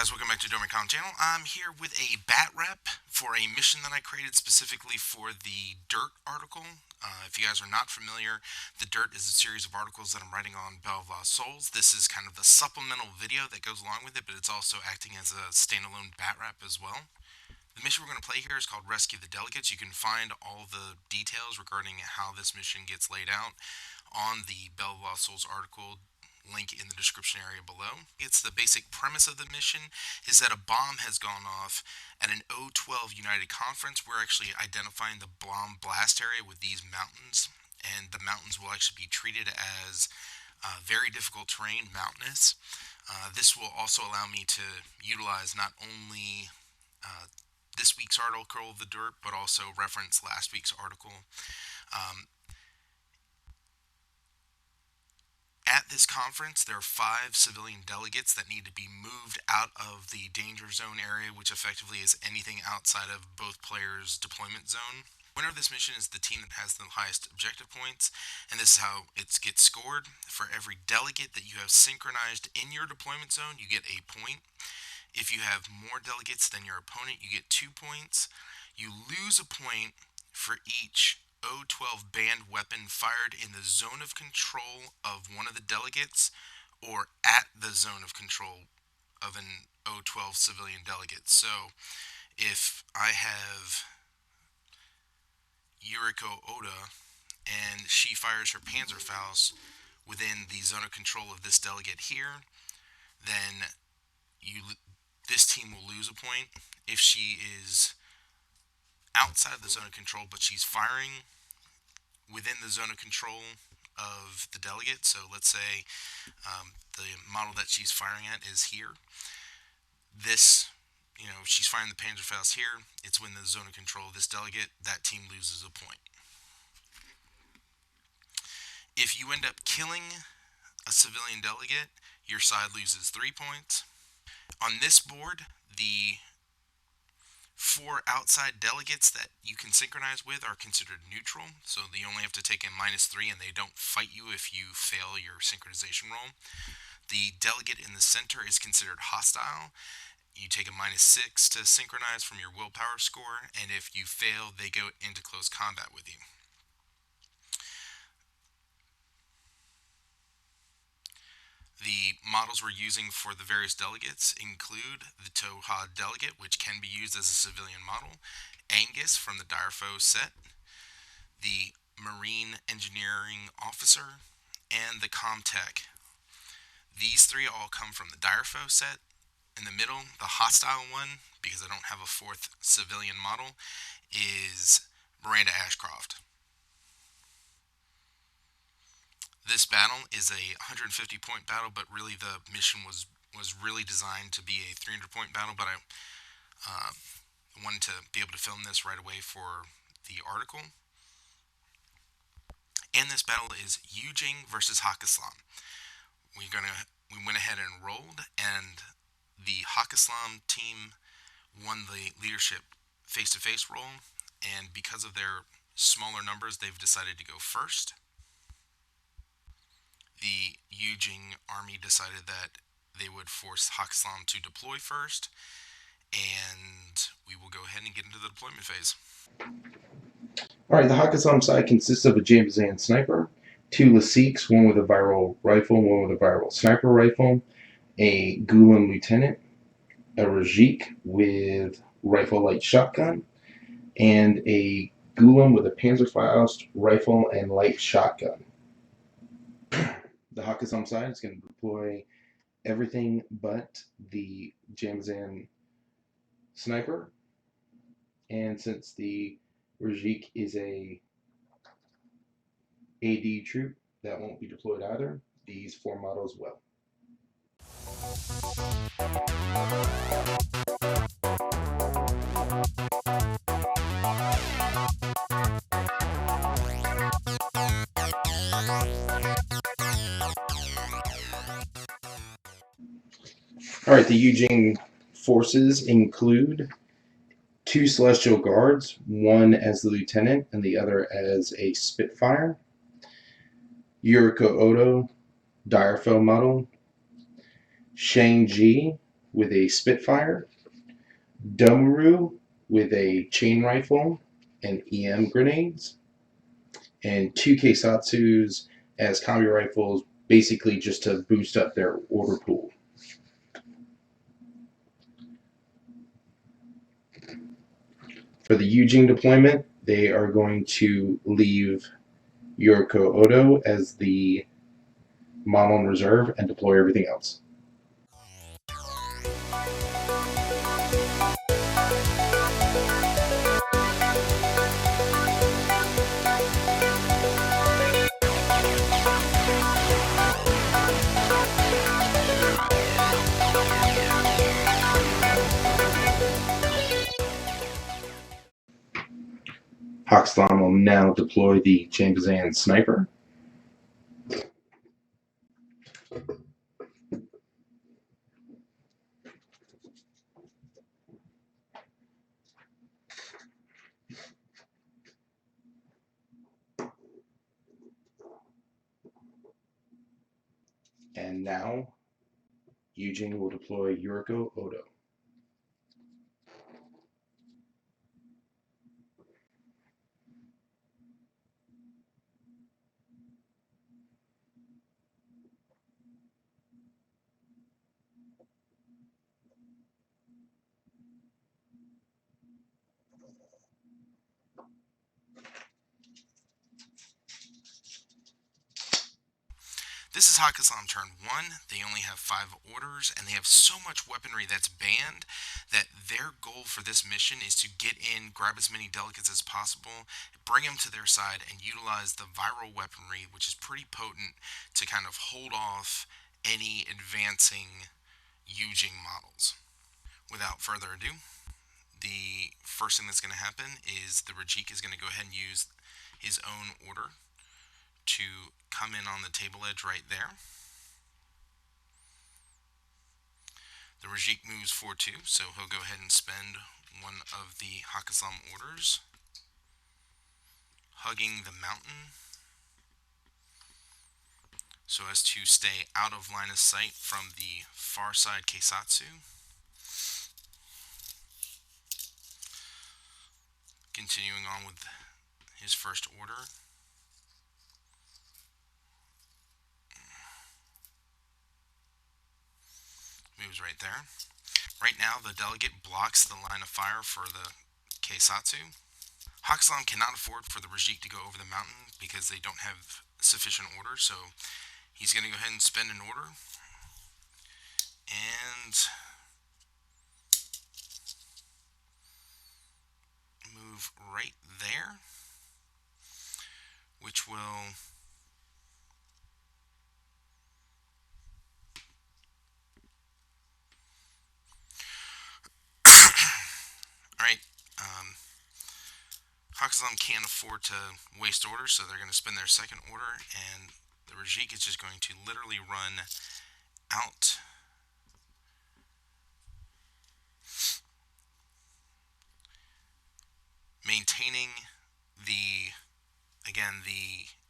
guys, welcome back to Domicom channel. I'm here with a bat rep for a mission that I created specifically for the Dirt article. If you guys are not familiar, the Dirt is a series of articles that I'm writing on Bell of Lost Souls. This is kind of the supplemental video that goes along with it, but it's also acting as a standalone bat rep as well. The mission we're going to play here is called Rescue the Delegates. You can find all the details regarding how this mission gets laid out on the Bell of Lost Souls article, link in the description area below. It's the basic premise of the mission is that a bomb has gone off at an O12 United Conference. We're actually identifying the bomb blast area with these mountains, and the mountains will actually be treated as very difficult terrain, mountainous. This will also allow me to utilize not only this week's article of the Dirt, but also reference last week's article. At this conference, there are 5 civilian delegates that need to be moved out of the danger zone area, which effectively is anything outside of both players' deployment zone. Winner of this mission is the team that has the highest objective points, and this is how it gets scored. For every delegate that you have synchronized in your deployment zone, you get a point. If you have more delegates than your opponent, you get 2 points. You lose a point for each O12 banned weapon fired in the zone of control of one of the delegates or at the zone of control of an O12 civilian delegate. So if I have Yuriko Oda and she fires her Panzerfaust within the zone of control of this delegate here, then this team will lose a point. If she is outside of the zone of control, but she's firing within the zone of control of the delegate. So let's say the model that she's firing at is here. This, she's firing the Panzerfaust here. It's within the zone of control of this delegate. That team loses a point. If you end up killing a civilian delegate, your side loses 3 points. On this board, the 4 outside delegates that you can synchronize with are considered neutral, so you only have to take a -3 and they don't fight you if you fail your synchronization roll. The delegate in the center is considered hostile. You take a -6 to synchronize from your willpower score, and if you fail, they go into close combat with you. The models we're using for the various delegates include the Tohad delegate, which can be used as a civilian model, Angus from the Direfo set, the Marine Engineering Officer, and the Comtech. These 3 all come from the Direfo set. In the middle, the hostile one, because I don't have a 4th civilian model, is Miranda Ashcroft. This battle is a 150 point battle, but really the mission was really designed to be a 300 point battle, but I wanted to be able to film this right away for the article. And this battle is Yu Jing versus Haqqislam. We went ahead and rolled, and the Haqqislam team won the leadership face-to-face roll, and because of their smaller numbers, they've decided to go first. The Yu Jing army decided that they would force Haqqislam to deploy first, and we will go ahead and get into the deployment phase. Alright, the Haqqislam side consists of a Jamazan sniper, 2 Lasiques, one with a viral rifle, one with a viral sniper rifle, a Gulam lieutenant, a Rajik with rifle light shotgun, and a Gulam with a Panzerfaust rifle and light shotgun. The Haqqislam side is going to deploy everything but the Jamazan sniper, and since the Rajik is a AD troop, that won't be deployed either. These 4 models will. Alright, the Yu Jing forces include 2 Celestial Guards, one as the lieutenant and the other as a Spitfire, Yuriko Odo, Direfo model, Shang-Ji, with a Spitfire, Domaru with a chain rifle and EM grenades, and two Keisatsus as combi rifles, basically just to boost up their order pool. For the Yu Jing deployment, they are going to leave Yoriko Odo as the model in reserve and deploy everything else. Haqqislam will now deploy the Jambazan sniper. And now, Yu Jing will deploy Yoriko Odo. This is Haqqislam turn 1. They only have 5 orders, and they have so much weaponry that's banned that their goal for this mission is to get in, grab as many delegates as possible, bring them to their side, and utilize the viral weaponry, which is pretty potent, to kind of hold off any advancing Yu Jing models. Without further ado, the first thing that's going to happen is the Rajik is going to go ahead and use his own order to come in on the table edge right there. The Rajik moves 4-2, so he'll go ahead and spend one of the Haqqislam orders, hugging the mountain, so as to stay out of line of sight from the far side Keisatsu. Continuing on with his first order. Moves right there. Right now, the delegate blocks the line of fire for the Keisatsu. Haqqislam cannot afford for the Rajik to go over the mountain because they don't have sufficient order, so he's going to go ahead and spend an order. And move right there, which will Alright, Haqqislam can't afford to waste orders, so they're going to spend their second order, and the Rajik is just going to literally run out, maintaining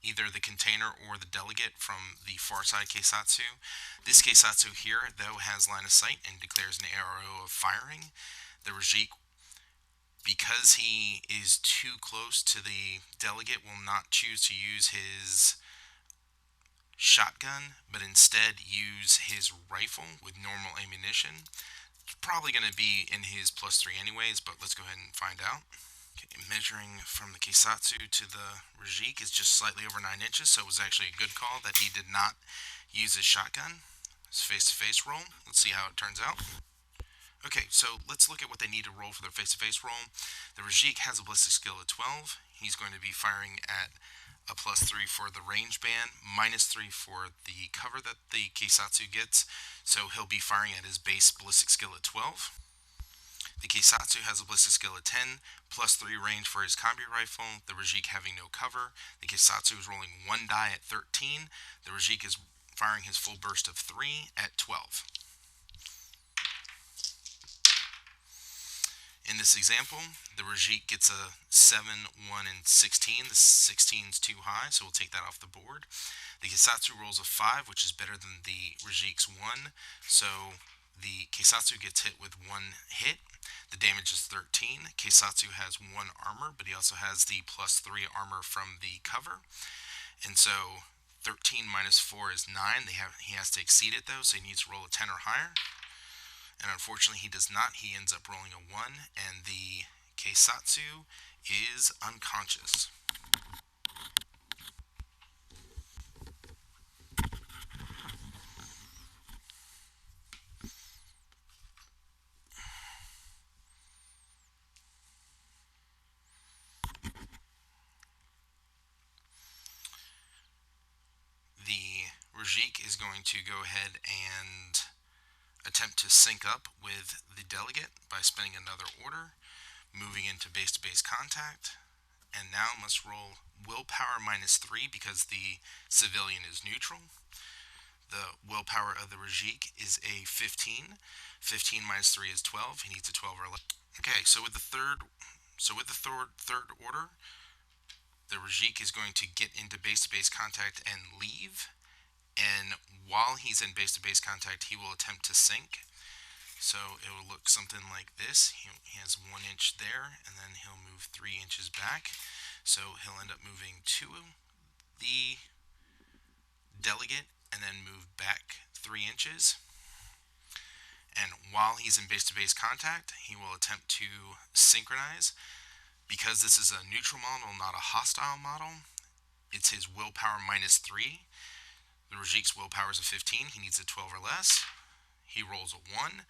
either the container or the delegate from the far side Keisatsu. This Keisatsu here, though, has line of sight and declares an arrow of firing. The Rajik, because he is too close to the delegate, will not choose to use his shotgun, but instead use his rifle with normal ammunition. It's probably going to be in his +3 anyways, but let's go ahead and find out. Okay, measuring from the Keisatsu to the Rajik is just slightly over 9 inches, so it was actually a good call that he did not use his shotgun. It's face-to-face roll. Let's see how it turns out. Okay, so let's look at what they need to roll for their face-to-face roll. The Rajik has a ballistic skill of 12. He's going to be firing at a +3 for the range band, -3 for the cover that the Keisatsu gets, so he'll be firing at his base ballistic skill at 12. The Keisatsu has a ballistic skill of 10, +3 range for his combi rifle, the Rajik having no cover. The Keisatsu is rolling 1 die at 13. The Rajik is firing his full burst of 3 at 12. In this example, the Rajik gets a 7, 1, and 16. The 16 is too high, so we'll take that off the board. The Keisatsu rolls a 5, which is better than the Rajik's 1, so The Keisatsu gets hit with one hit. The damage is 13. Keisatsu has 1 armor, but he also has the +3 armor from the cover. And so 13 minus 4 is 9. He has to exceed it though, so he needs to roll a 10 or higher. And unfortunately he does not. He ends up rolling a 1, and the Keisatsu is unconscious. The Rajik is going to go ahead and attempt to sync up with the delegate by spending another order, moving into base-to-base contact, and now must roll willpower -3 because the civilian is neutral. The willpower of the Rajik is a 15. 15 minus 3 is 12. He needs a 12 or less. Okay, so with the third order, the Rajik is going to get into base-to-base contact and leave. And while he's in base-to-base contact, he will attempt to sync. So it will look something like this. He has 1 inch there, and then he'll move 3 inches back. So he'll end up moving to the delegate and then move back 3 inches. And while he's in base-to-base contact, he will attempt to synchronize. Because this is a neutral model, not a hostile model, it's his willpower -3. The Rajik's willpower is a 15. He needs a 12 or less. He rolls a 1.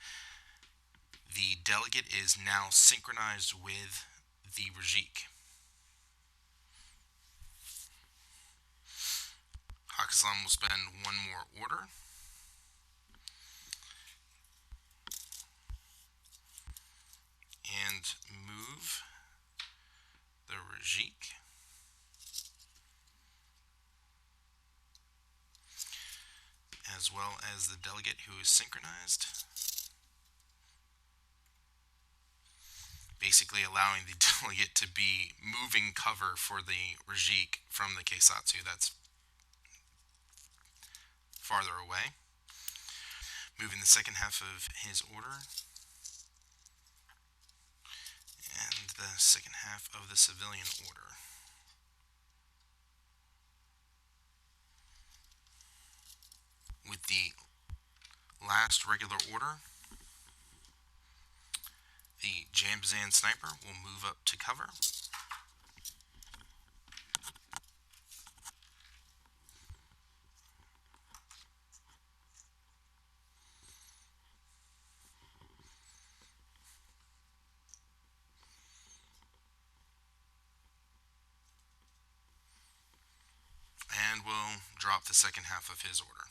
The delegate is now synchronized with the Rajik. Haqqislam will spend 1 more order. And move the Rajik as well as the delegate who is synchronized, basically allowing the delegate to be moving cover for the Rajik from the Keisatsu that's farther away. Moving the second half of his order and the second half of the civilian order. With the last regular order, the Jambazan sniper will move up to cover. And will drop the second half of his order.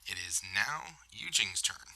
It is now Yu Jing's turn.